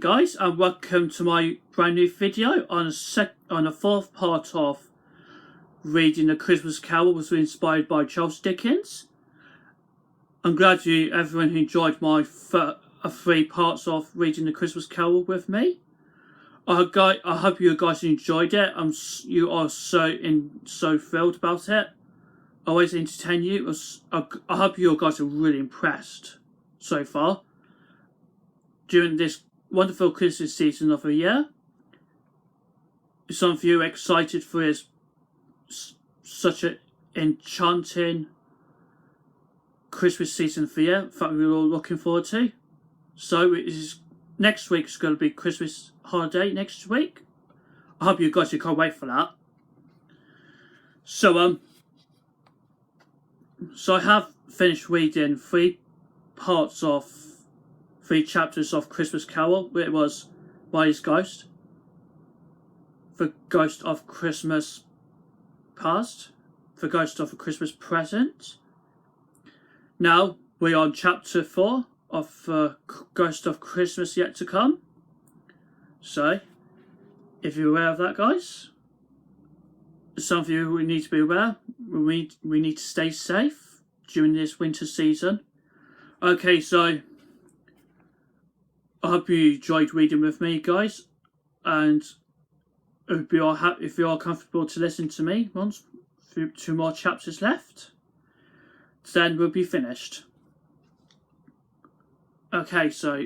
guys, and welcome to my brand new video on the fourth part of reading The Christmas Carol was inspired by Charles Dickens. I'm glad everyone enjoyed my three parts of reading The Christmas Carol with me. I hope you guys enjoyed it. You are so thrilled about it. Always entertain you. I hope you guys are really impressed so far during this wonderful Christmas season of the year. Some of you are excited for such an enchanting Christmas season of the year that we're all looking forward to. So next week's going to be Christmas holiday next week. I hope you guys can't wait for that. So I have finished reading three chapters of Christmas Carol. It was Riley's Ghost, The Ghost of Christmas Past, The Ghost of a Christmas Present. Now we are on chapter 4 of The Ghost of Christmas Yet to Come. So, if you're aware of that, guys, some of you need to be aware. We need to stay safe during this winter season. Okay, so I hope you enjoyed reading with me, guys, and if you are comfortable to listen to me, once 2 more chapters left, then we'll be finished. Okay, so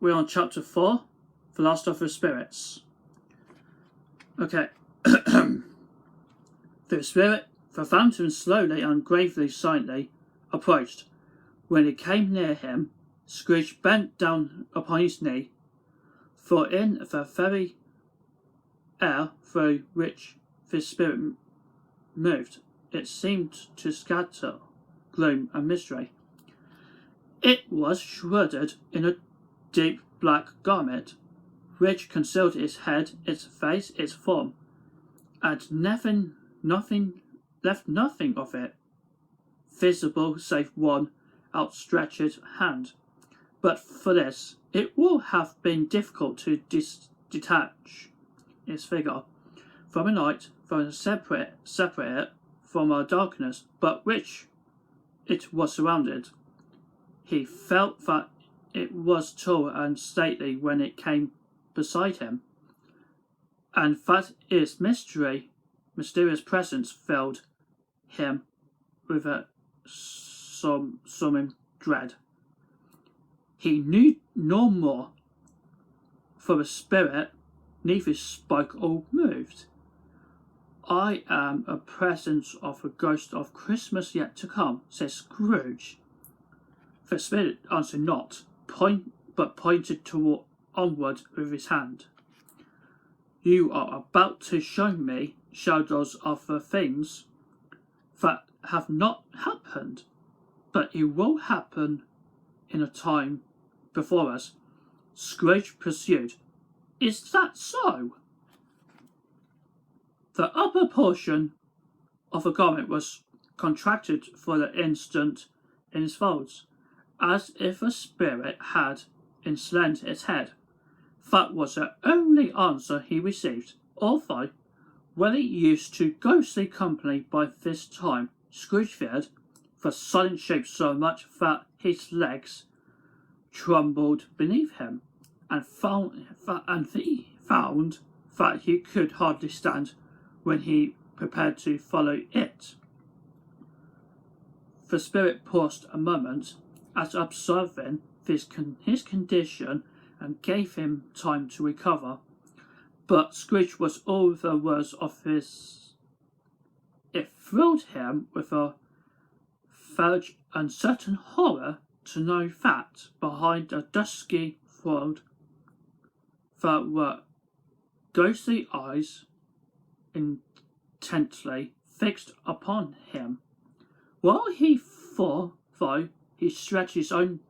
we're on chapter 4, The Last of the Spirits. Okay. The spirit, the fountain slowly and gravely silently approached. When it came near him, Scrooge bent down upon his knee, for in the very air through which the spirit moved, it seemed to scatter gloom and mystery. It was shrouded in a deep black garment, which concealed its head, its face, its form, and left nothing of it visible save one outstretched hand. But for this, it would have been difficult to detach its figure from a light, from separate it from a darkness, but which it was surrounded. He felt that it was tall and stately when it came beside him, and that its mysterious presence filled him with a solemn dread. He knew no more, for the spirit neither spoke or moved. I am a presence of the ghost of Christmas yet to come, said Scrooge. The spirit answered not, but pointed onward with his hand. You are about to show me shadows of the things that have not happened, but it will happen in a time before us. Scrooge pursued. Is that so? The upper portion of the garment was contracted for the instant in its folds, as if a spirit had enslaved its head. That was the only answer he received, although, well used to ghostly company by this time, Scrooge feared the silent shape so much that his legs trembled beneath him, and he found that he could hardly stand when he prepared to follow it. The spirit paused a moment, as observing his condition, and gave him time to recover. But Scrooge was all the worse of this. It thrilled him with a vague, uncertain horror to know that behind a dusky fold there were ghostly eyes intently fixed upon him, while though he stretched his own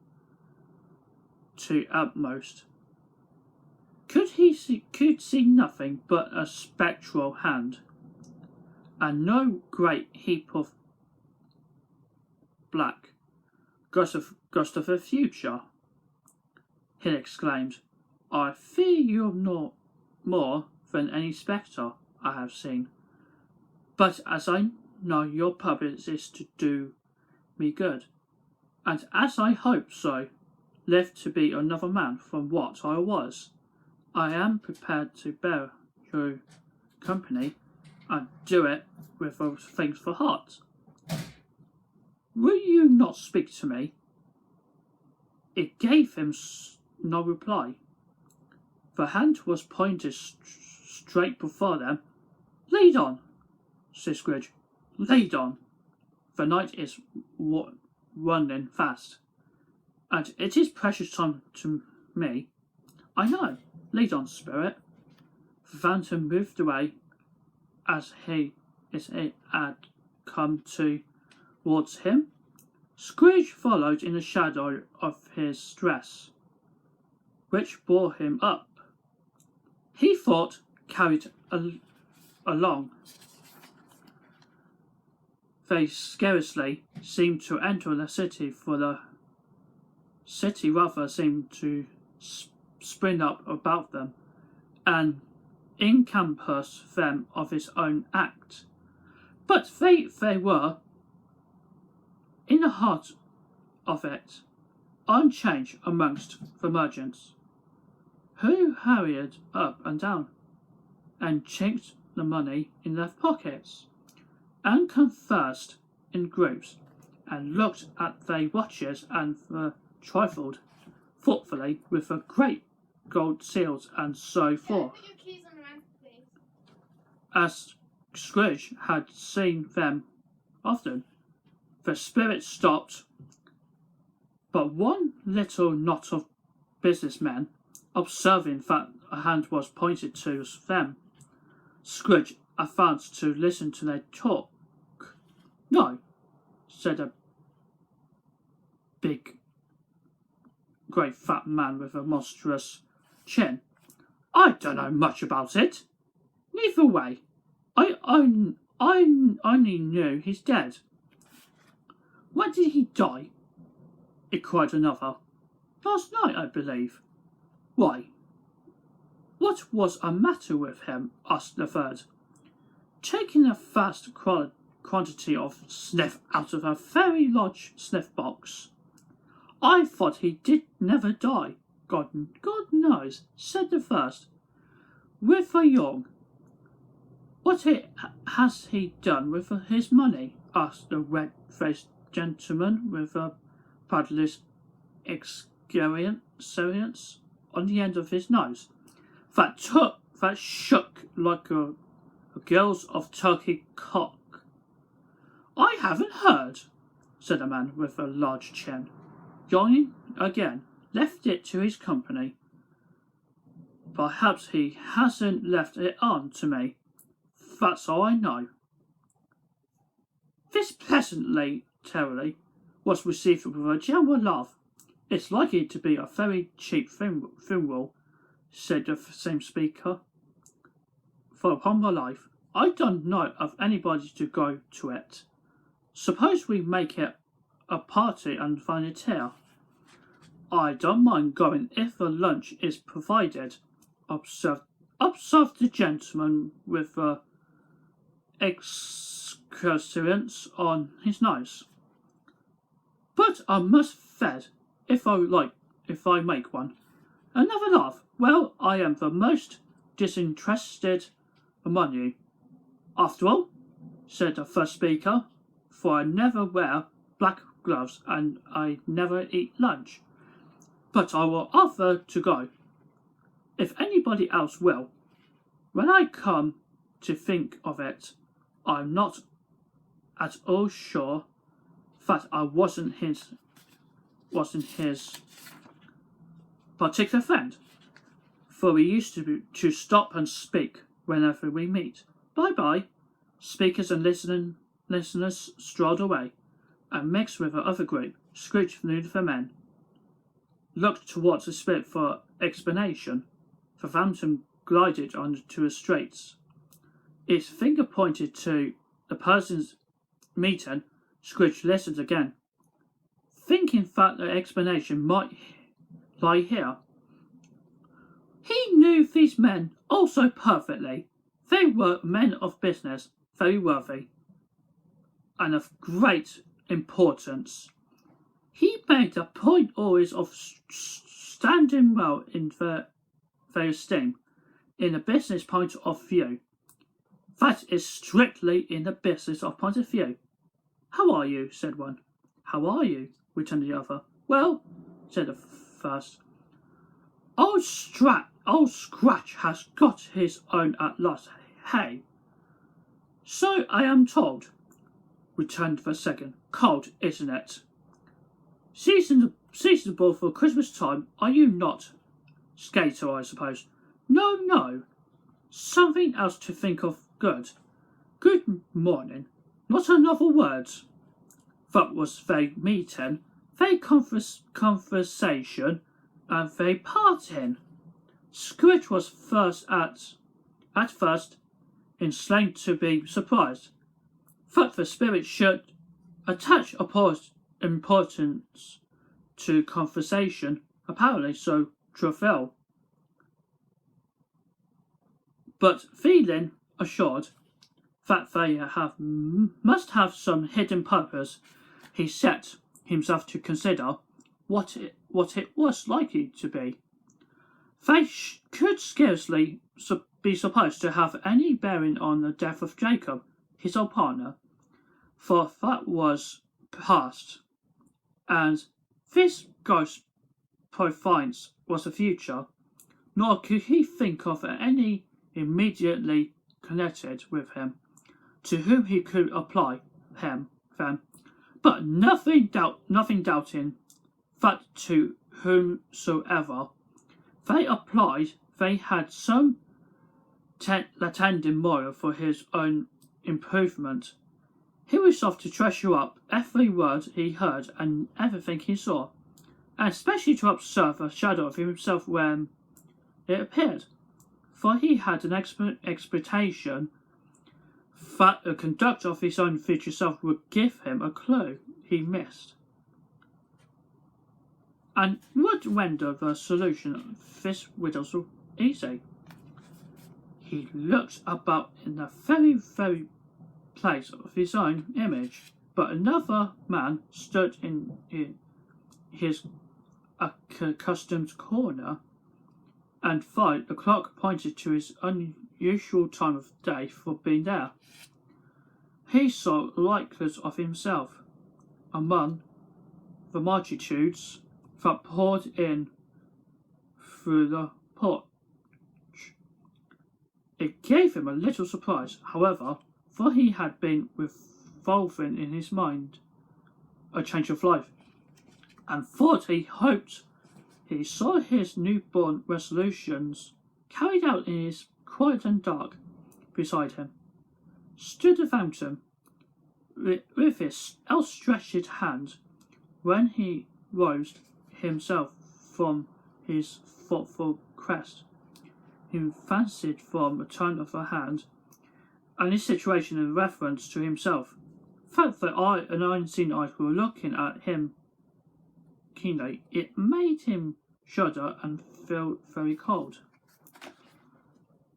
to utmost, could see nothing but a spectral hand, and no great heap of black ghost of the future. he exclaimed. "I fear you're not more than any spectre I have seen. But as I know your purpose is to do me good, and as I hope so, live to be another man from what I was, I am prepared to bear you company and do it with a thankful heart. Will you not speak to me?" It gave him no reply. The hand was pointed straight before them. "Lead on," said Scrooge. "Lead on. The night is running fast, and it is precious time to me. I know. Lead on, spirit." The phantom moved away as it had come towards him. Scrooge followed in the shadow of his dress, which bore him up. He thought carried along. They scarcely seemed to enter the city, for the city rather seemed to spring up about them and encompass them of its own act. But they were in the heart of it, unchanged amongst the merchants, who hurried up and down, and chinked the money in their pockets, and conversed in groups, and looked at their watches, and trifled thoughtfully with the great gold seals, and so forth. Put your keys on the ramp, please. As Scrooge had seen them often, the spirit stopped. But one little knot of businessmen, observing that a hand was pointed to them, Scrooge advanced to listen to their talk. "No," said a big, great fat man with a monstrous chin. "I don't know much about it. Neither way. I only knew he's dead." "When did he die?" cried another. "Last night, I believe." "Why, what was the matter with him?" asked the third, taking a vast quantity of snuff out of a very large snuff box. "I thought he did never die." God knows," said the first, with a yawn. "What has he done with his money?" asked the red-faced gentleman with a paddler's experience on the end of his nose that shook like a gills of turkey cock. "I haven't heard," said a man with a large chin, yawning again. "Left it to his company. Perhaps he hasn't left it on to me. That's all I know." This pleasantly was received with a general laugh. "It's likely to be a very cheap funeral," said the same speaker. "For upon my life, I don't know of anybody to go to it. Suppose we make it a party and find it here?" "I don't mind going if the lunch is provided," observed the gentleman with the excrescence on his nose. "But I must fed if I make one." Another laugh. "Well, I am the most disinterested among you, after all," said the first speaker, "for I never wear black gloves and I never eat lunch. But I will offer to go, if anybody else will. When I come to think of it, I'm not at all sure that I wasn't his particular friend, for we used to stop and speak whenever we meet. Bye-bye." Speakers and listeners strolled away, and mixed with the other group. Scrooge knew the men, looked towards the spirit for explanation. The phantom glided on to the streets. Its finger pointed to the person's meeting. Scrooge listened again, thinking that the explanation might lie here. He knew these men also perfectly. They were men of business, very worthy, and of great importance. He made a point always of standing well in their esteem, in a business point of view. That is strictly in the business of point of view. How are you? Said one. How are you? Returned the other. Well, said the first. Old Scratch has got his own at last, hey? So I am told, returned the second. Cold, isn't it? Seasonable for Christmas time, are you not? Skater, I suppose. No. Something else to think of. Good. Good morning. Not another word. That was their meeting, their conversation, and their parting. Scrooge was at first inclined to be surprised, that the spirit should attach importance to conversation apparently so trivial. But feeling assured that they must have some hidden purpose, he set himself to consider what it was likely to be. They could scarcely be supposed to have any bearing on the death of Jacob, his old partner, for that was past, and this ghost provides was the future, nor could he think of any immediately connected with him, to whom he could apply them, but nothing doubting that to whomsoever they applied, they had some attending moral for his own improvement. He resolved to treasure up every word he heard and everything he saw, and especially to observe a shadow of himself when it appeared, for he had an expectation that the conduct of his own future self would give him a clue he missed, and would render the solution of this riddle easy. He looked about in the very place of his own image, but another man stood in his accustomed corner, and 5 o'clock pointed to his unusual time of day for being there. He saw likeness of himself among the multitudes that poured in through the porch. It gave him a little surprise, however, for he had been revolving in his mind a change of life, and thought he hoped he saw his newborn resolutions carried out in his quiet and dark. Beside him stood the fountain, with his outstretched hand. When he rose himself from his thoughtful quest, he fancied from a turn of the hand, and his situation in reference to himself, that the eye and unseen eyes were looking at him keenly. It made him shudder and feel very cold.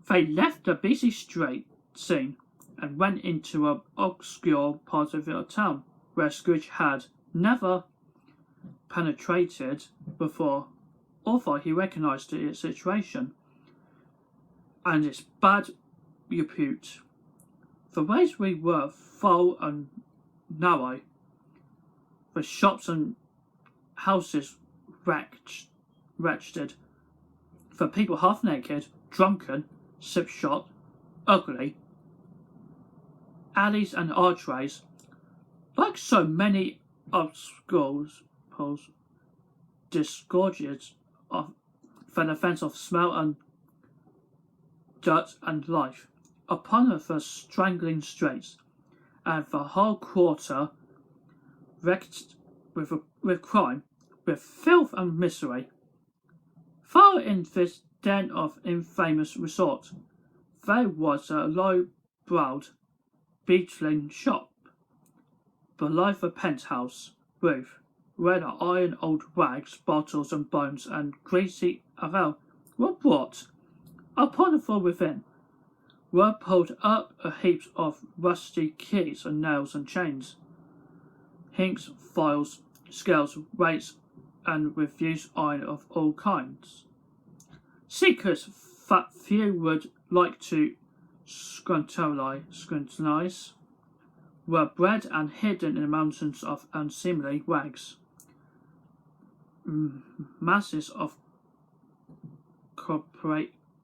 They left the busy street scene and went into an obscure part of the town where Scrooge had never penetrated before, although he recognised its situation and its bad repute. The ways we were foul and narrow, the shops and houses wretched, the people half naked, drunken, slipshod, ugly, alleys and archways, like so many obstacles, disgorged for the fence of smell and dirt and life, upon the strangling straits, and the whole quarter wrecked with crime, with filth and misery. Far in this den of infamous resort, there was a low-browed, beetling shop, below the penthouse roof, where the iron old rags, bottles and bones and greasy ale were brought upon the floor within, were pulled up a heap of rusty keys and nails and chains, hinks, files, scales, weights, and refuse iron of all kinds. Secrets that few would like to scrutinize were bred and hidden in mountains of unseemly rags. Masses of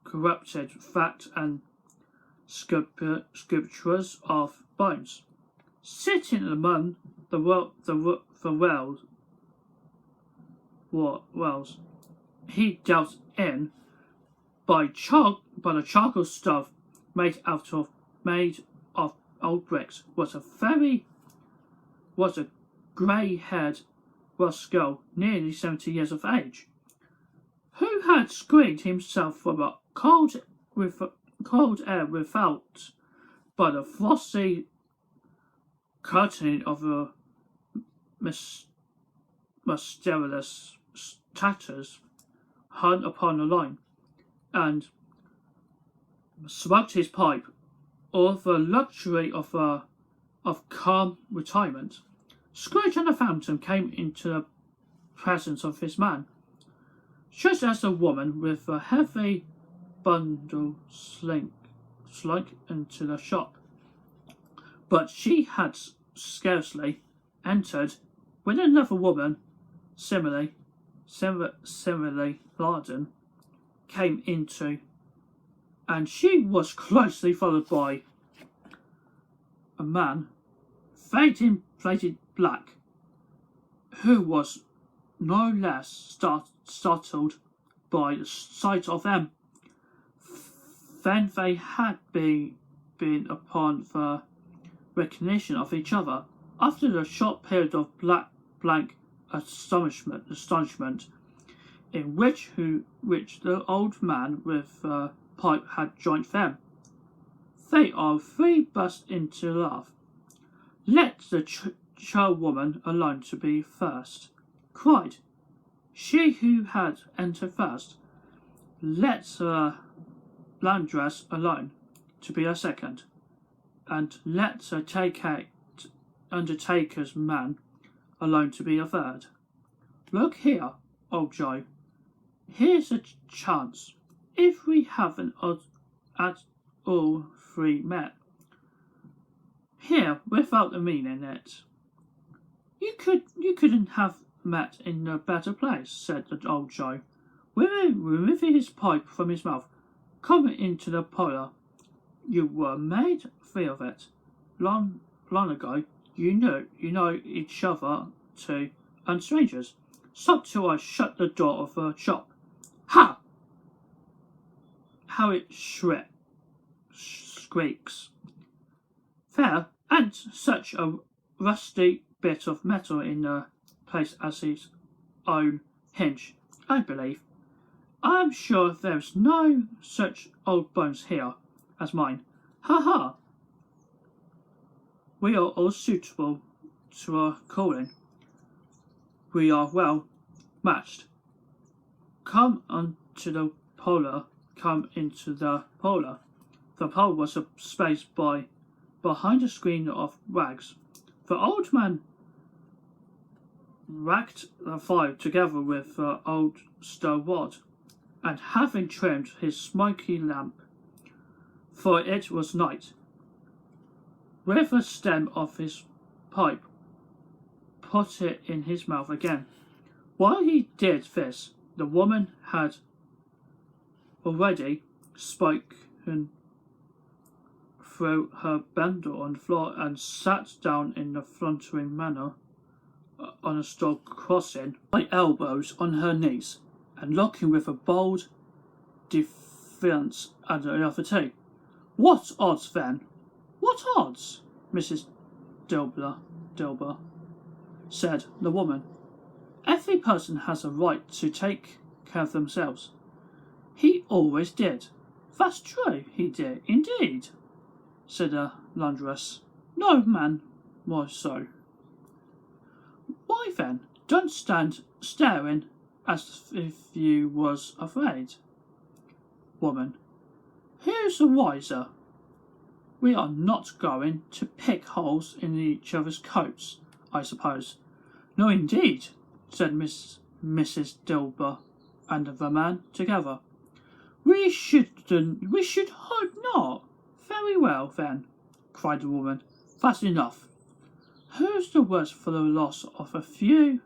corrupted fat and sculptures of bones. Sitting among the wells, he dealt in by the charcoal stove made of old bricks was a grey-haired rascal nearly 70 years of age, who had screened himself from a cold air without by the frosty curtaining of a mysterious tatters hung upon the line, and smoked his pipe, or the luxury of calm retirement. Scrooge and the Phantom came into the presence of his man, just as the woman with a heavy bundle slunk into the shop. But she had scarcely entered when another woman, similarly laden, came into, and she was closely followed by a man, faded black, who was no less startled by the sight of them than they had been upon the recognition of each other. After the short period of blank astonishment in which the old man with the pipe had joined them, they all three burst into laugh. "Let the charwoman alone to be first," cried she who had entered first. "Let the laundress alone to be a second, and let the undertaker's man alone to be a third. Look here, old Joe, here's a chance. If we haven't at all three met here without meaning it, you couldn't have met in a better place," said the old Joe, removing his pipe from his mouth. "Come into the parlour. You were made free of it long ago. You know each other too, and strangers. Stop till I shut the door of the shop. Ha! How it squeaks. There ain't such a rusty bit of metal in the place as his own hinge, I believe. I'm sure there's no such old bones here as mine. Ha ha! We are all suitable to our calling. We are well matched. Come into the parlour. Come into the parlour." The parlour was a space behind a screen of rags. The old man racked the fire together with the old stone rod, and having trimmed his smoky lamp, for it was night, with the stem of his pipe, put it in his mouth again. While he did this, the woman had already spoken, threw her bundle on the floor, and sat down in a fluttering manner on a stool, crossing my elbows on her knees, and looking with a bold defiance at the other two. "What odds, then? What odds?" Mrs. Dilber said the woman. "Every person has a right to take care of themselves. He always did." "That's true, he did, indeed," said the laundress. "No man more so." "Why then, don't stand staring as if you was afraid. woman. Who's the wiser? We are not going to pick holes in each other's coats, I suppose. No, indeed, said Mrs. Dilber and the man together. We should hope not. Very well, then, cried the woman. That's enough. Who's the worse for the loss of a few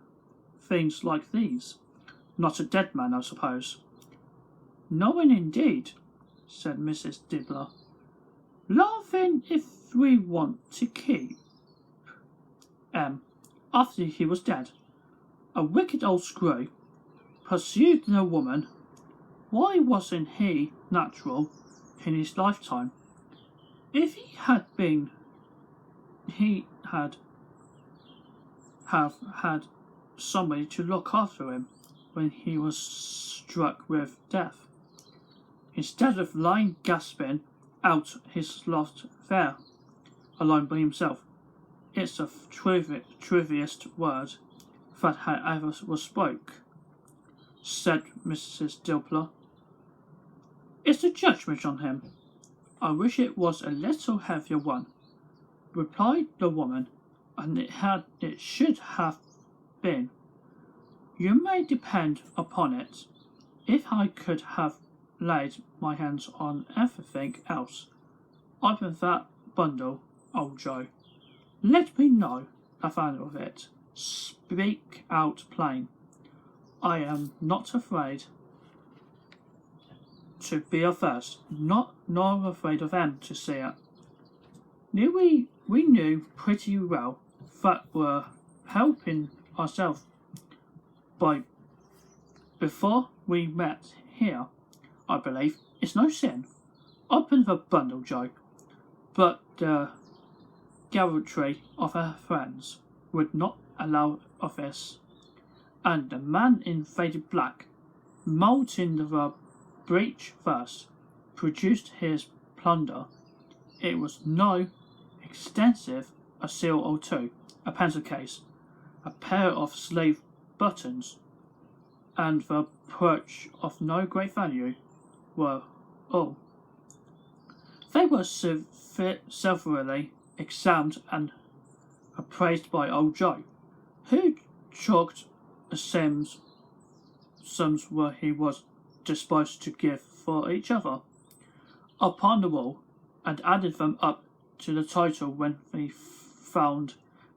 things like these? Not a dead man, I suppose. No one indeed, said Mrs. Dibbler. Laughing if we want to keep after he was dead. A wicked old screw, pursued the woman. Why wasn't he natural in his lifetime? If he had been, he had have had somebody to look after him when he was struck with death, instead of lying gasping out his last there, alone by himself. It's the trivest word that had ever was spoke, said Mrs. Dilber. It's a judgment on him. I wish it was a little heavier one, replied the woman, and it should have been. You may depend upon it, if I could have laid my hands on everything else, other than that bundle, old Joe, let me know the value of it. Speak out plain. I am not afraid to be a first, nor afraid of them to see it. We knew pretty well that we're helping ourselves by before we met here, I believe. It's no sin. Open the bundle, Joe. But the gallantry of her friends would not allow of this, and the man in faded black, moulting the breech first, produced his plunder. It was no extensive, a seal or two, a pencil case, a pair of slave buttons, and the brooch of no great value were all. They were severely examined and appraised by old Joe, who chalked the sums where he was disposed to give for each other upon the wall, and added them up to the title when he found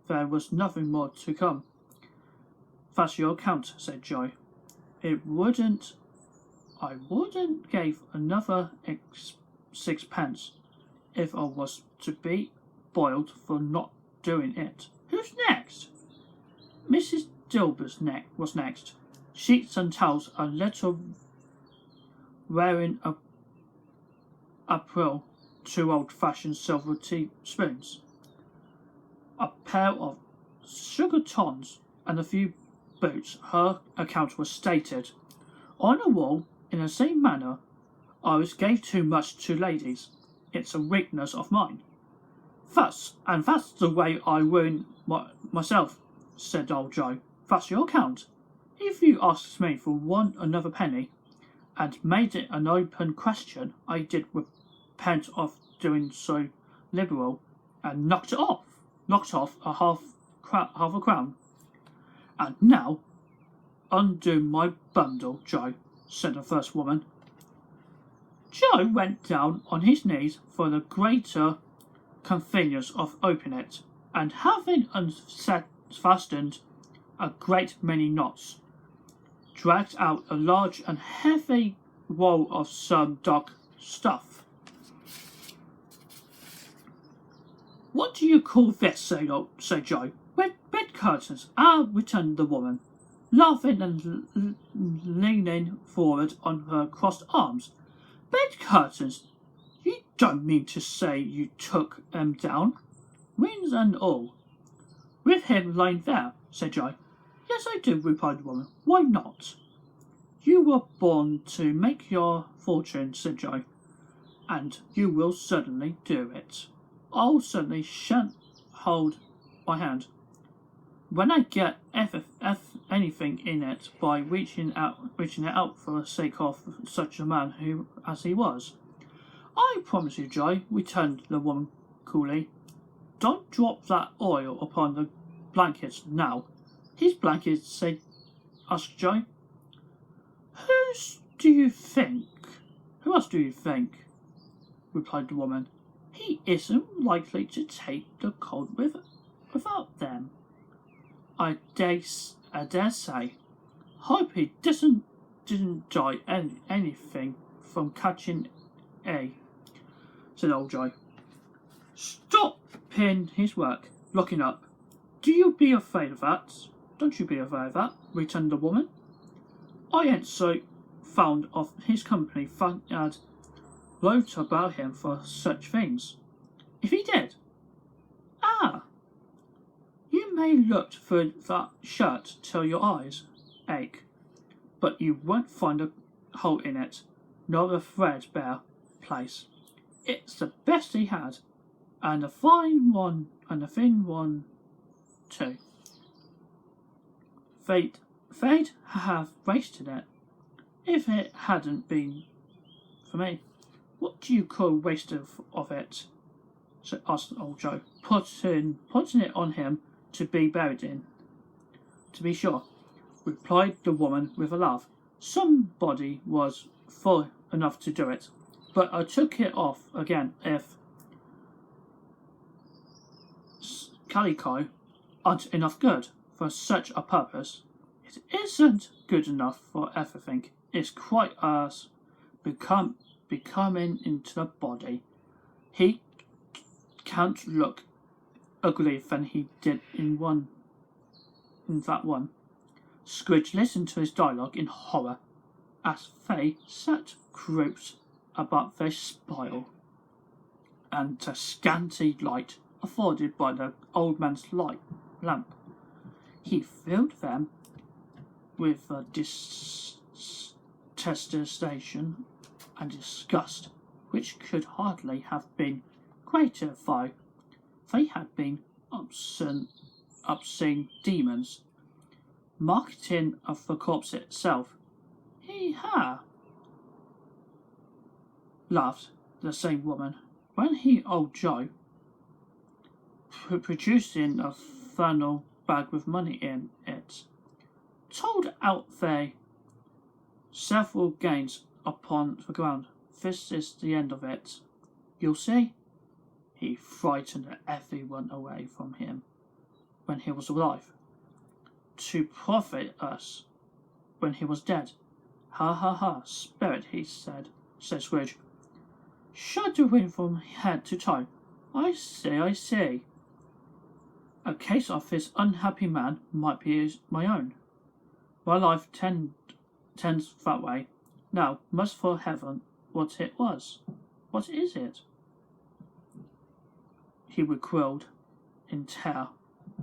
there was nothing more to come. That's your account, said Joe. I wouldn't give another sixpence if I was to be boiled for not doing it. Who's next? Mrs. Dilber's was next. Sheets and towels, a little wearing April, 2 old-fashioned silver teaspoons, a pair of sugar tongs, and a few boots. Her account was stated. On the wall, in the same manner, I always gave too much to ladies. It's a weakness of mine. That's the way I ruin myself, said old Joe. That's your account. If you asked me for another penny, and made it an open question, I did repent of doing so liberal, and knocked off a half a crown. And now, undo my bundle, Joe, said the first woman. Joe went down on his knees for the greater convenience of opening it, and having unfastened a great many knots, dragged out a large and heavy roll of some dark stuff. What do you call this? said Joe. Bed curtains. Ah, returned the woman, laughing and leaning forward on her crossed arms. Bed curtains? You don't mean to say you took them down, rings and all, with him lying there, said Joe. Yes, I do, replied the woman. Why not? You were born to make your fortune, said Joe, and you will certainly do it. I'll certainly shan't hold my hand. when I get anything in it by reaching it out for the sake of such a man who as he was. I promise you, Joe, returned the woman coolly. Don't drop that oil upon the blankets now. His blankets, asked Joe. Who else do you think? Replied the woman. He isn't likely to take the cold without them. I dare say. Hope he didn't die anything from catching said old Joe. Stopping his work, looking up. Don't you be afraid of that, returned the woman. I ain't so fond of his company I'd wrote about him for such things. If he did. You may look for that shirt till your eyes ache, but you won't find a hole in it, nor a threadbare place. It's the best he had, and a thin one too. They'd have wasted it if it hadn't been for me. What do you call waste of it? Asked old Joe, putting it on him to be buried in. To be sure, replied the woman with a laugh. Somebody was fool enough to do it, but I took it off again if calico aren't enough good for such a purpose. It isn't good enough for everything. It's quite as becoming into the body. He can't look uglier than he did in that one. Scrooge listened to his dialogue in horror as they sat grouped about their spile, and the scanty light afforded by the old man's lamp. He filled them with a detestation and disgust which could hardly have been greater though they had been obscene demons. Marketing of the corpse itself. Laughed the same woman, when old Joe, producing a flannel bag with money in it, told out there several gains upon the ground. This is the end of it. You'll see. He frightened everyone away from him when he was alive, to profit us when he was dead. Ha ha ha, spirit, he said Scrooge, shuddering from head to toe. I see. A case of this unhappy man might be my own. My life tends that way. Now, must for heaven what it was. What is it? He recoiled in terror.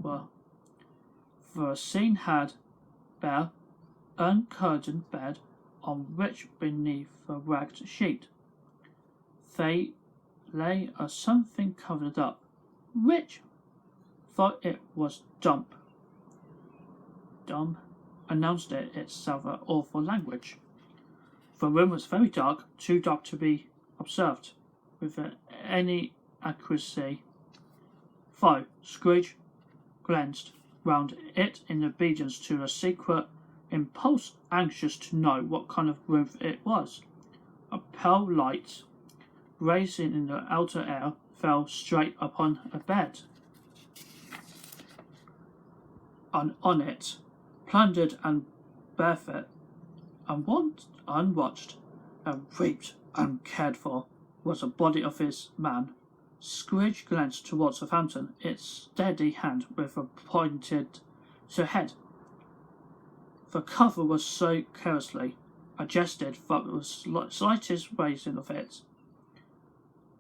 Well, the scene had bare, uncurtained bed on which beneath a ragged sheet they lay a something covered up, which, though it was dumb, announced it itself an awful language. The room was very dark, too dark to be observed with any accuracy. Though Scrooge glanced round it in obedience to a secret impulse, anxious to know what kind of room it was. A pale light, rising in the outer air, fell straight upon a bed, and on it, plundered and barefoot, unwatched, and raped, uncared for, was the body of his man. Scrooge glanced towards the fountain, its steady hand with a pointed to head. The cover was so carelessly adjusted that there was slightest raising of it.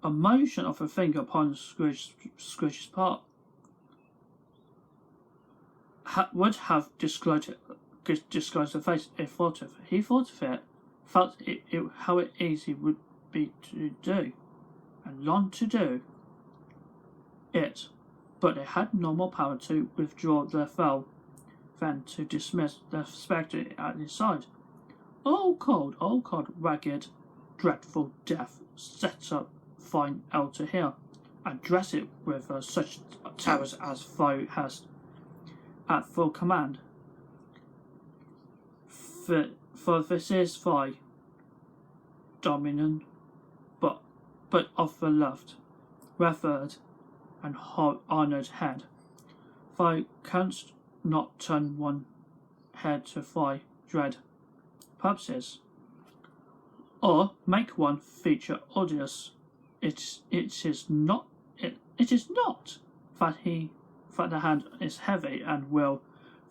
A motion of a finger upon Scrooge's part would have disclosed the face if thought of. He thought of it, felt how easy it would be to do, and longed to do it but they had no more power to withdraw their foe than to dismiss the spectre at his side. Oh cold, ragged, dreadful death, set up fine out to here, and dress it with such terrors as thou hast at full command. For this is thy dominion, but of the loved, revered, and honoured head. Thou canst not turn one head to thy dread purposes, or make one feature odious. It is not that the hand is heavy and will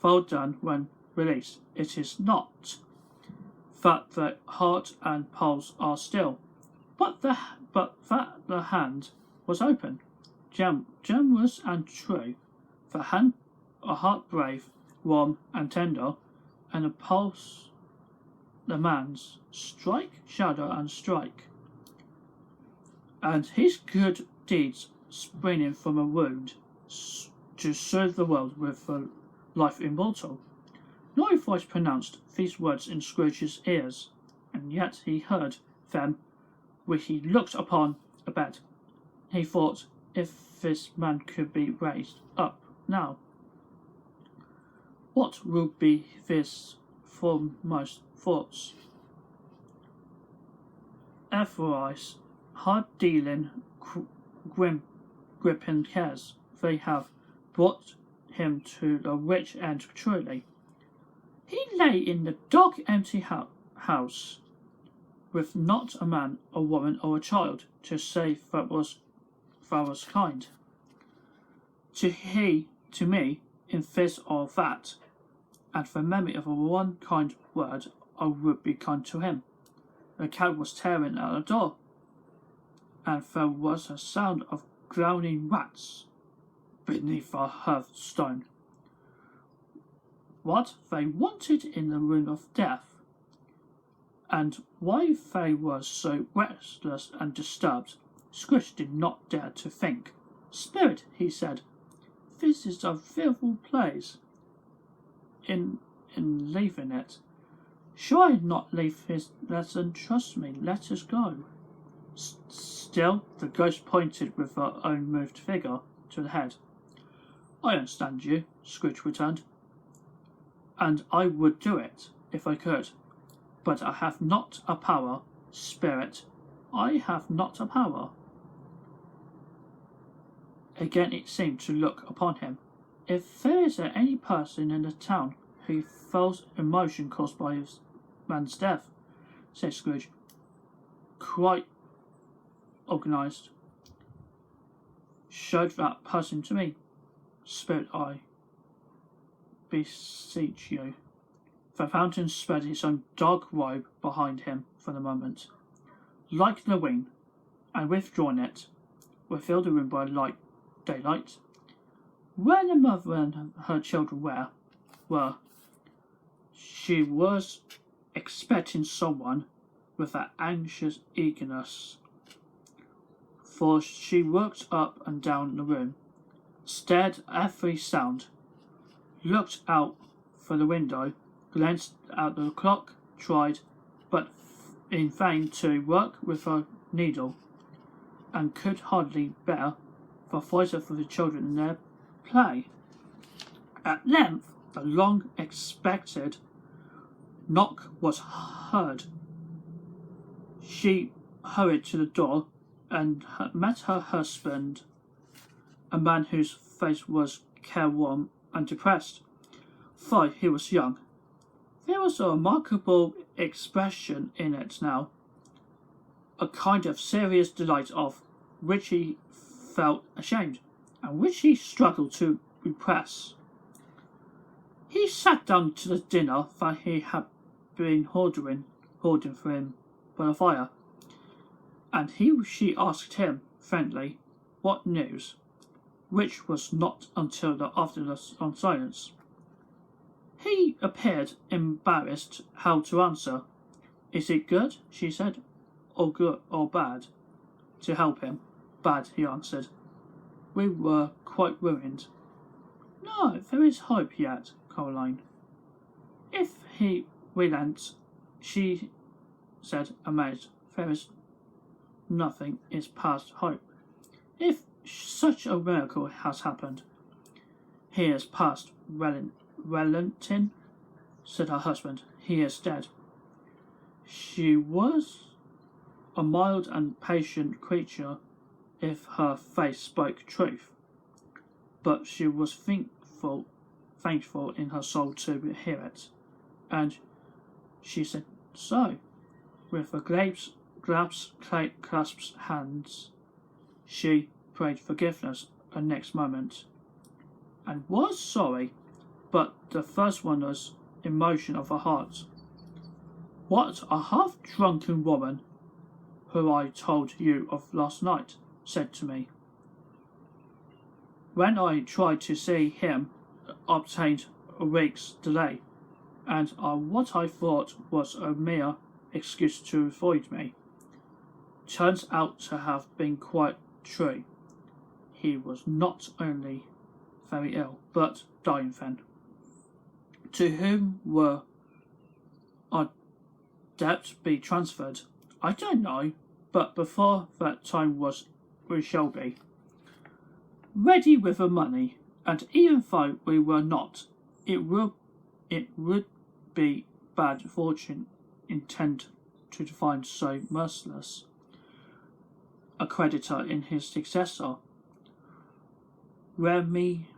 fall down when released. It is not that the heart and pulse are still, but that the hand was open, generous and true. The hand, a heart brave, warm and tender, and a pulse the man's, strike, shudder and strike. And his good deeds springing from a wound, to serve the world with a life immortal. No voice pronounced these words in Scrooge's ears, and yet he heard them when he looked upon a bed. He thought, if this man could be raised up now, what would be his foremost thoughts? Otherwise, hard-dealing, gripping cares, they have brought him to the rich end truly. He lay in the dark, empty house, with not a man, a woman, or a child to say that was kind. To me, in this or that, and the memory of one kind word, I would be kind to him. The cat was tearing at the door, and there was a sound of growling rats beneath the hearthstone. What they wanted in the room of death, and why they were so restless and disturbed, Scrooge did not dare to think. Spirit, he said, this is a fearful place. In leaving it, shall I not leave his lesson? Trust me, let us go. Still, the ghost pointed with her own moved figure to the head. I understand you, Scrooge returned, and I would do it if I could, but I have not a power, Spirit, I have not a power. Again it seemed to look upon him. If there is any person in the town who feels emotion caused by his man's death, said Scrooge, quite organised, showed that person to me. Spirit, I beseech you. The fountain spread its own dark robe behind him for the moment, like the wing, and withdrawing it, filled the room by daylight, where the mother and her children were. She was expecting someone with an anxious eagerness, for she walked up and down the room, stared at every sound, looked out for the window, glanced at the clock, tried, but in vain, to work with her needle, and could hardly bear the voice of the children in their play. At length, the long-expected knock was heard. She hurried to the door and met her husband, a man whose face was careworn and depressed, though he was young. There was a remarkable expression in it now, a kind of serious delight of which he felt ashamed, and which he struggled to repress. He sat down to the dinner that he had been hoarding for him by the fire, and she asked him friendly what news, which was not until after the silence. He appeared embarrassed how to answer. Is it good, she said, or good or bad? To help him. Bad, he answered. We were quite quite ruined? No, there is hope yet, Caroline. If he relents, she said, amazed, there is nothing is past hope. If such a miracle has happened, he is past relenting, said her husband. He is dead. She was a mild and patient creature if her face spoke truth, but she was thankful in her soul to hear it, and she said so. With a clasped hands, she prayed forgiveness the next moment, and was sorry, but the first wondrous emotion of her heart. What a half-drunken woman, who I told you of last night, said to me. When I tried to see him, obtained a week's delay, and what I thought was a mere excuse to avoid me, turns out to have been quite true. He was not only very ill, but dying then. To whom were our debt be transferred? I don't know, but before that time we shall be ready with the money, and even though we were not, it would be bad fortune intend to find so merciless a creditor in his successor. Where we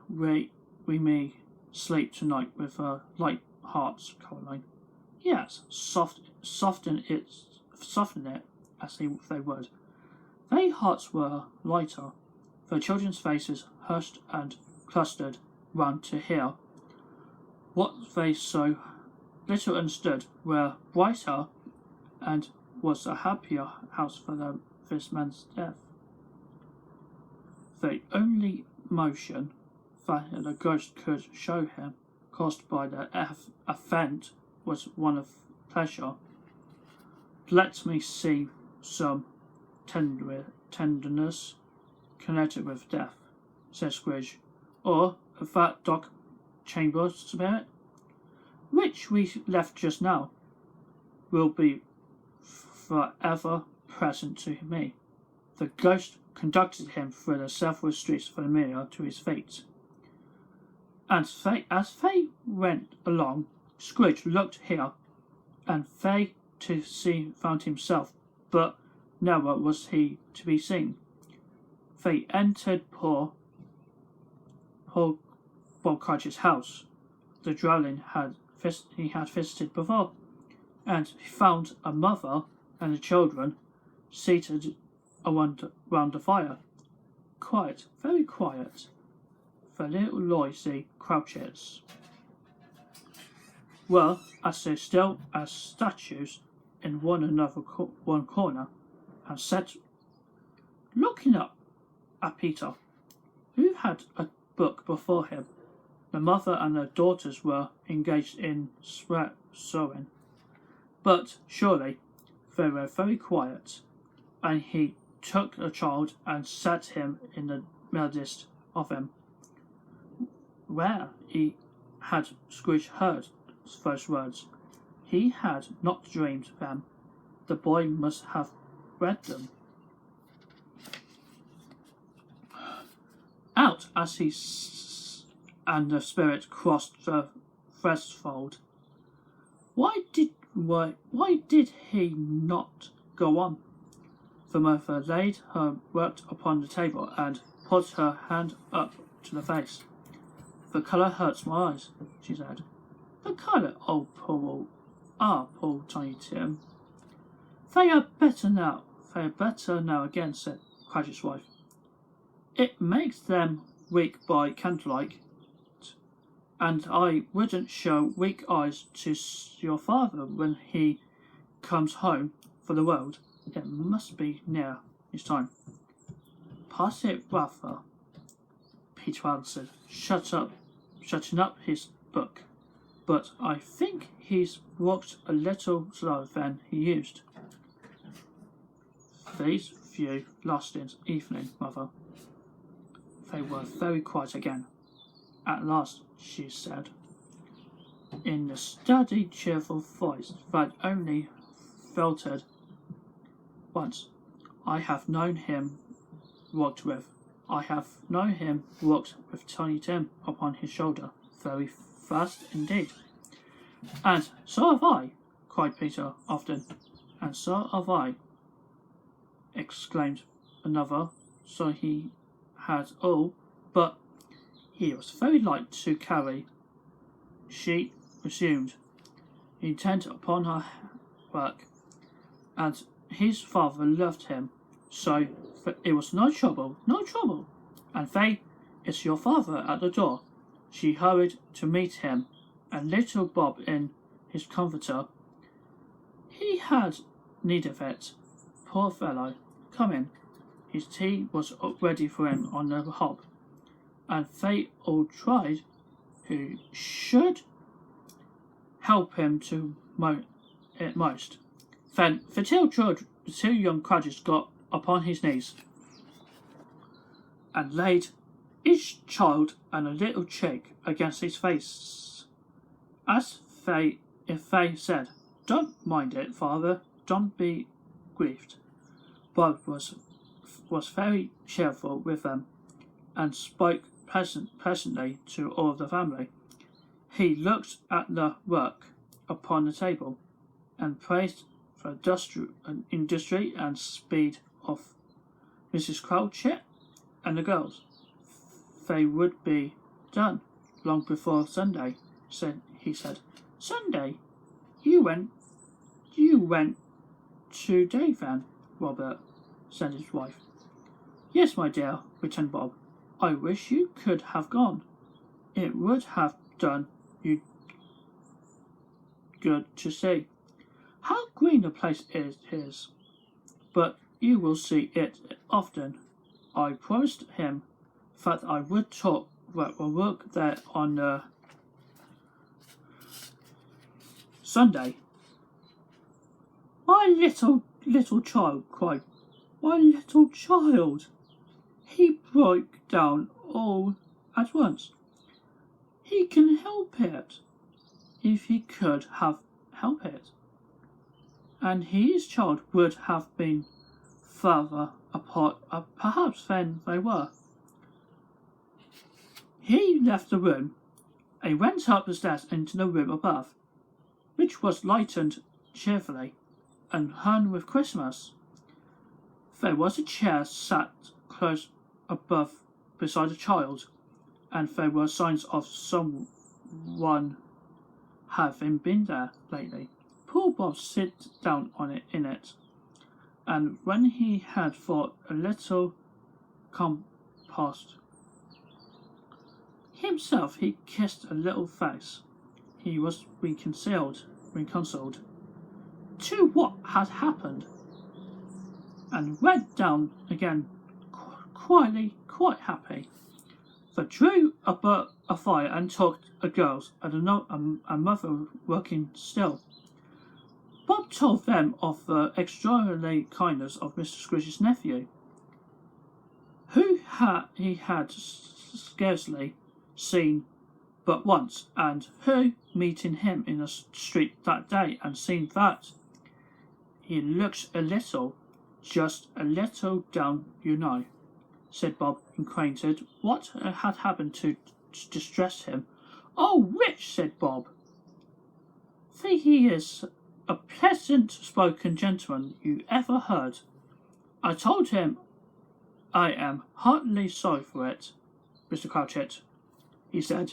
may sleep tonight with a light heart, Caroline. Yes, soften it as they would. Their hearts were lighter, the children's faces hushed and clustered round to hear what they so little understood were brighter, and was a happier house for this man's death. The only motion that the ghost could show him, caused by the event, was one of pleasure. Let me see some tenderness connected with death, said Scrooge, or that dark chamber spirit, which we left just now, will be forever present to me. The ghost conducted him through the several streets familiar to his feet, and as they went along, Scrooge looked here and there to see found himself, but nowhere was he to be seen. They entered poor Bob Cratchit's house, the dwelling he had visited before, and he found a mother and the children seated round the fire. Quiet, very quiet, the little noisy Cratchits were as still as statues in one corner, and sat looking up at Peter, who had a book before him. The mother and her daughters were engaged in sewing, but surely they were very quiet, and he took a child and set him in the midst of them. Where he had Scrooge heard those words, he had not dreamed them. The boy must have read them. Out as he and the spirit crossed the threshold. Why did he not go on? The mother laid her work upon the table and put her hand up to the face. The colour hurts my eyes, she said. The colour, oh poor Tiny Tim. They are better now. They are better now again, said Cratchit's wife. It makes them weak by candlelight, and I wouldn't show weak eyes to your father when he comes home for the world. It must be near his time. Pass it, brother, Peter answered, shutting up his book. But I think he's walked a little slower than he used. These few lasting evening, mother. They were very quiet again. At last, she said, in the steady, cheerful voice that only faltered once, I have known him walked with Tiny Tim upon his shoulder, very fast indeed. And so have I, cried Peter often. And so have I, exclaimed another. So he had all, but he was very light to carry, she resumed, intent upon her work, and his father loved him, so it was no trouble, and it's your father at the door. She hurried to meet him, and little Bob in his comforter. He had need of it, poor fellow. Come in. His tea was ready for him on the hob, and they all tried who should help him to it most. Then the two young crutches got upon his knees, and laid each child and a little cheek against his face, if they said, "Don't mind it, father, don't be grieved." Bob was very cheerful with them, and spoke pleasantly to all the family. He looked at the work upon the table, and praised the industry and speed of Mrs. Crouchit and the girls. They would be done long before Sunday, he said. Sunday? You went today then, Robert, said his wife. Yes, my dear, returned Bob. I wish you could have gone. It would have done you good to see how green the place is. But you will see it often. I promised him that I would work there on Sunday. My little child, cried. My little child. He broke down all at once. He can help it, if he could have helped it. And his child would have been further apart, perhaps, than they were. He left the room and went up the stairs into the room above, which was lighted cheerfully and hung with Christmas. There was a chair sat close above beside a child, and there were signs of someone having been there lately. Poor Bob sat down in it, and when he had thought a little composed himself, he kissed a little face. He was reconciled to what had happened, and went down again quietly, quite happy. They drew a fire and talked of girls and a mother working still. Bob told them of the extraordinary kindness of Mr. Scrooge's nephew, who he had scarcely seen but once, and who, meeting him in the street that day and seeing that he looked a little, just a little down, you know, said Bob, inquired what had happened to distress him. Oh, which, said Bob. He is a pleasant-spoken gentleman you ever heard. I told him I am heartily sorry for it, Mr. Crouchit, he said,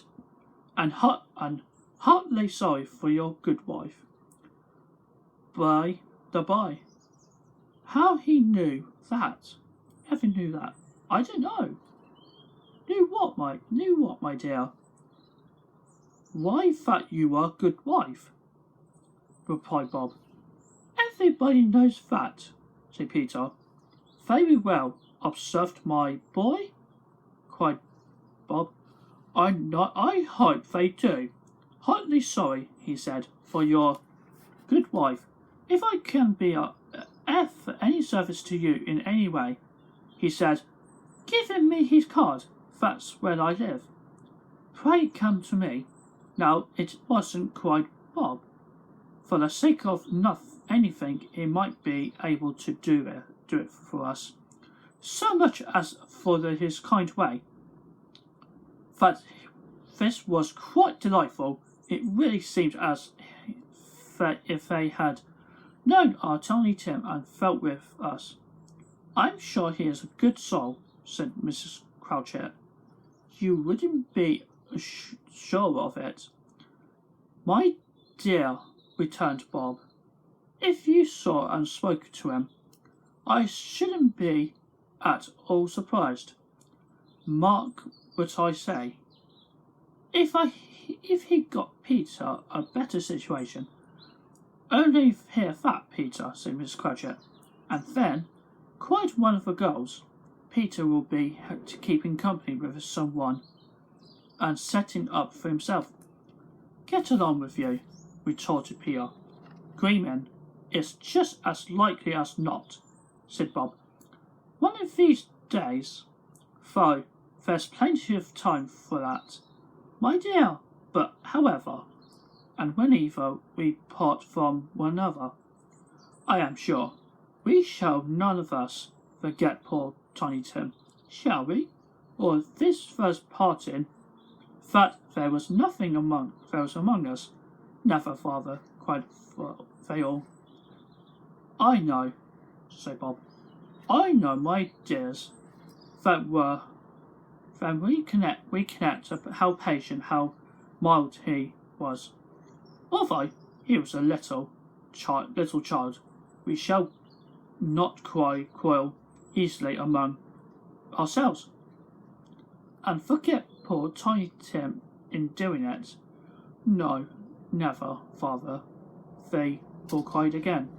and heartily sorry for your good wife. By the by, how he knew that? Ever knew that? I don't know. Knew what, my dear? Why, that you are a good wife, replied Bob. Everybody knows that, said Peter. Very well observed, my boy, cried Bob. I hope they do. Heartily sorry, he said, for your good wife. If I can be of any service to you in any way, he said, giving me his card, That's where I live. Pray come to me. Now, it wasn't quite Bob. For the sake of anything, he might be able to do it for us. So much as for his kind way. That this was quite delightful. It really seemed as if they had known our Tiny Tim and felt with us. I'm sure he is a good soul, said Mrs. Crouchit. You wouldn't be sure of it. My dear, returned Bob, if you saw and spoke to him, I shouldn't be at all surprised. Mark what I say. If he got Peter a better situation, only hear that, Peter, said Miss Cratchit, and then, quite one of the girls, Peter will be keeping company with someone and setting up for himself. Get along with you, retorted Peter. Greenman, it's just as likely as not, said Bob. One of these days, though, there's plenty of time for that. My dear, but however, and whenever we part from one another, I am sure we shall none of us forget poor Tiny Tim, shall we? Or this first parting, that there was nothing among us. Never, father, cried they all. I know, said Bob. I know, my dears, when we connect how patient, how mild he was. Although he was a little child, we shall not quarrel easily among ourselves, and forget poor Tiny Tim in doing it. No, never, father, they all cried again.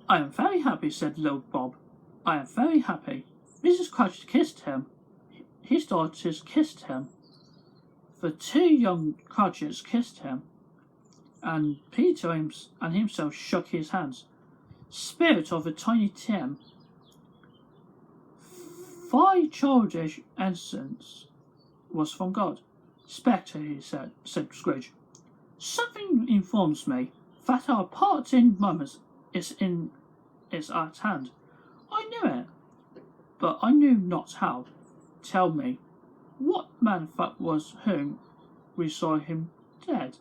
I am very happy, said little Bob. I am very happy. Mrs. Cratchit kissed him. His daughters kissed him. The two young Cratchits kissed him. And Peter and himself shook his hands. Spirit of the Tiny Tim. Thy childish innocence was from God. Spectre, he said Scrooge. Something informs me that our parting moment is at hand. I knew it, but I knew not how. Tell me, what man that was whom we saw him dead?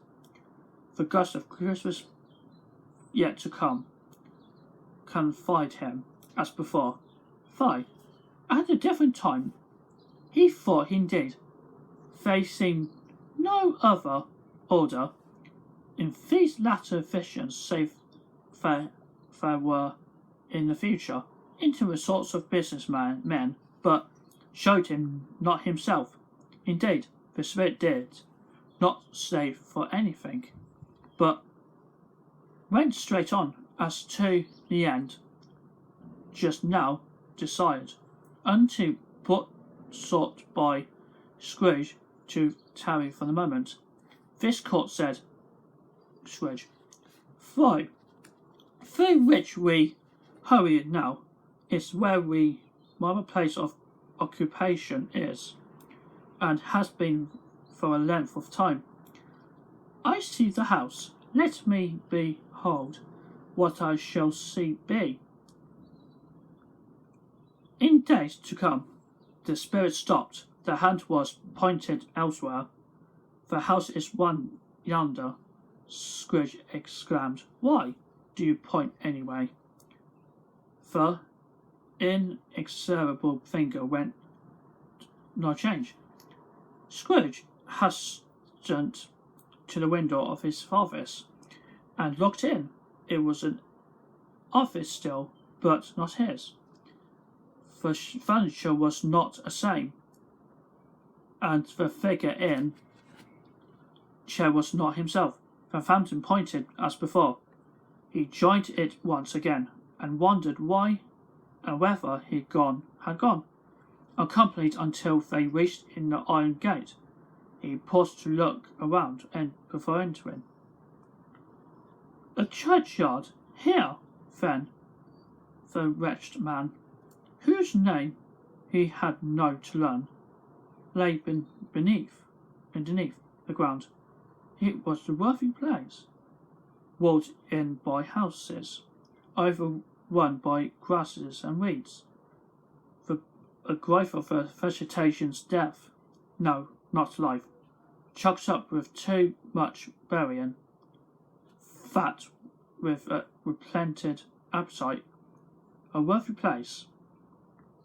The ghost of Christmas yet to come. Confide him, as before. Fie, at a different time, he thought indeed they seemed no other order in these latter visions, save there were in the future into a sorts of business men, but showed him not himself. Indeed, the spirit did not stay for anything, but went straight on as to the end, just now desired, unto put sought by Scrooge to tarry for the moment. This court, said Scrooge, through which we hurry now, is where the place of occupation is, and has been for a length of time. I see the house. Let me behold what I shall see be. In days to come, the spirit stopped. The hand was pointed elsewhere. The house is one yonder. Scrooge exclaimed. Why do you point anyway? The inexorable finger went no change. Scrooge hastened to the window of his office and looked in. It was an office still, but not his. The furniture was not the same, and the figure in chair was not himself. The phantom pointed as before. He joined it once again, and wondered why and whether he had gone, accompanied until they reached in the iron gate. He paused to look around and before entering. A churchyard here, then, the wretched man, whose name he had known to learn lay beneath the ground. It was a worthy place, walled in by houses, overrun by grasses and weeds. A growth of vegetation's death, no, not life, chucked up with too much burying, fat with a replented appetite, a worthy place.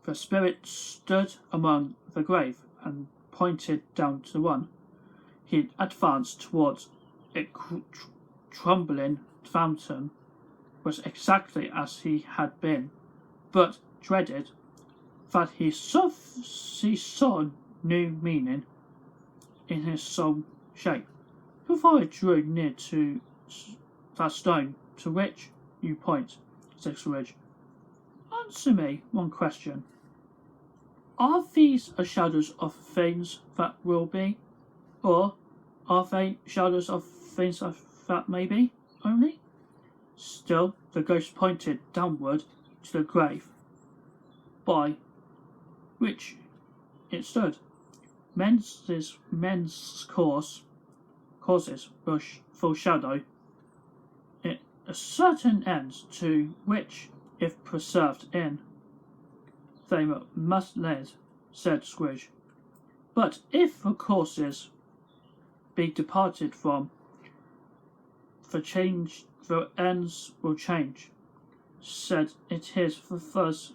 The spirit stood among the grave and pointed down to one. He advanced towards it. Trembling fountain was exactly as he had been, but dreaded that he saw new meaning in his soul shape. Before I drew near to that stone to which you point, said Scrooge, answer me one question. Are these shadows of things that will be, or are they shadows of things that may be only? Still, the ghost pointed downward to the grave by which it stood. Men's causes will foreshadow it a certain end to which, if preserved in, they must lead, said Scrooge. But if the causes be departed from, the ends will change, said it is thus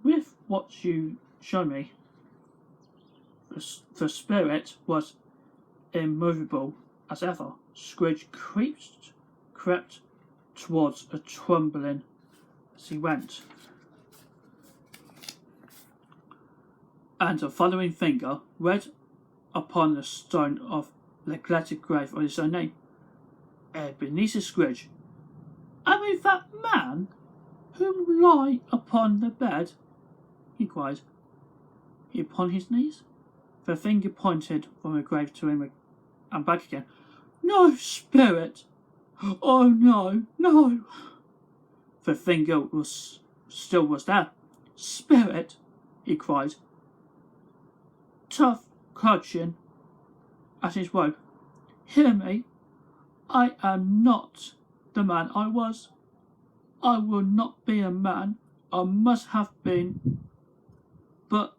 with what you show me. The spirit was immovable as ever. Scrooge crept towards a trembling as he went, and the following finger read upon the stone of neglected grave on his own name, Ebenezer Scrooge. And with that man whom lie upon the bed, he cried. He upon his knees? The finger pointed from the grave to him and back again. No, spirit! Oh, no, no! The finger was there. Spirit! He cried, tough clutching at his robe. Hear me. I am not the man I was. I will not be a man I must have been, but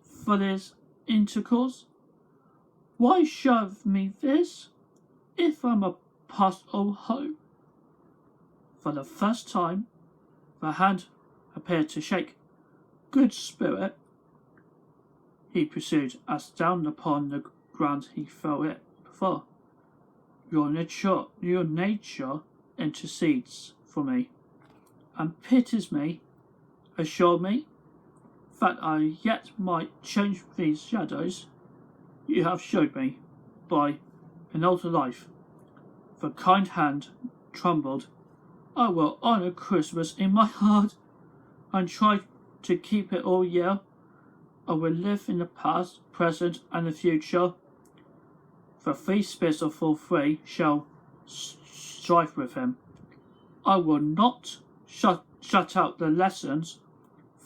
for this intercourse. Why shove me this, if I'm a past old hoe? For the first time, the hand appeared to shake. Good spirit, he pursued, as down upon the ground he felt it before. Your nature intercedes for me, and pities me, assure me that I yet might change these shadows you have showed me by an older life. The kind hand trembled. I will honour Christmas in my heart, and try to keep it all year. I will live in the past, present, and the future. The 3 spirits of all 3 shall strive with him. I will not shut out the lessons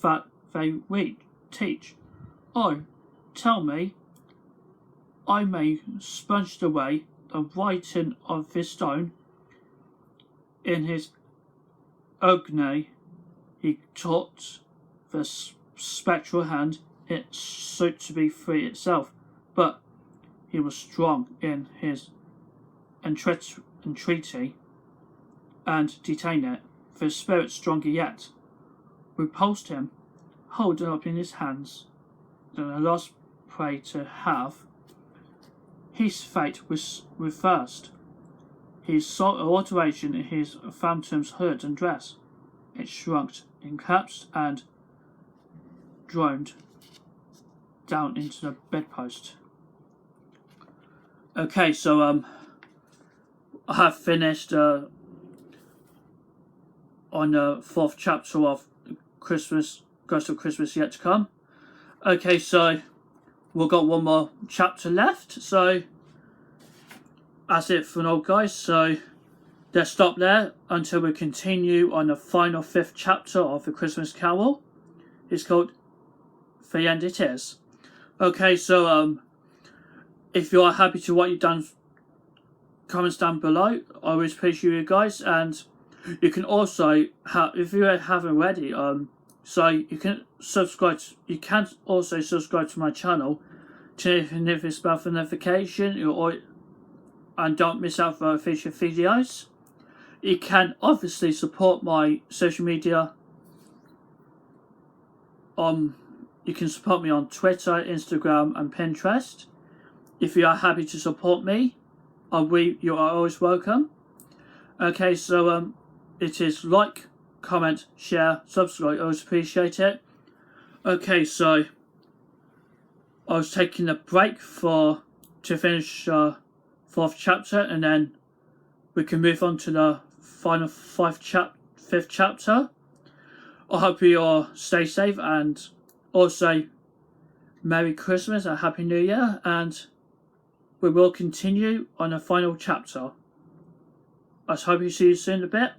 that they teach. Oh, tell me, I may sponge away the writing of this stone. In his agony, he taught the spectral hand it sought to be free itself, but he was strong in his entreaty and detained it. The spirit, stronger yet, repulsed him, holding up in his hands the last prey to have. His fate was reversed. He saw an alteration in his phantom's hood and dress. It shrunk, collapsed, and droned down into the bedpost. Okay, so I have finished on the 4th chapter of Christmas, Ghost of Christmas Yet to Come. Okay, so we've got one more chapter left, so that's it for now, guys. So let's stop there until we continue on the final 5th chapter of the Christmas Carol. It's called the end it is. Okay, so if you are happy to what you've done, comments down below. I always appreciate you guys, and you can also if you haven't already, so you can subscribe. You can also subscribe to my channel to if it's about the notification and don't miss out for future videos. You can obviously support my social media. You can support me on Twitter, Instagram, and Pinterest. If you are happy to support me, you are always welcome. Okay, so it is like, comment, share, subscribe. I always appreciate it. Okay, so I was taking a break to finish fourth chapter, and then we can move on to the final fifth chapter. I hope you all stay safe, and also Merry Christmas and Happy New Year, and we will continue on the final chapter. I hope you see you soon in a bit.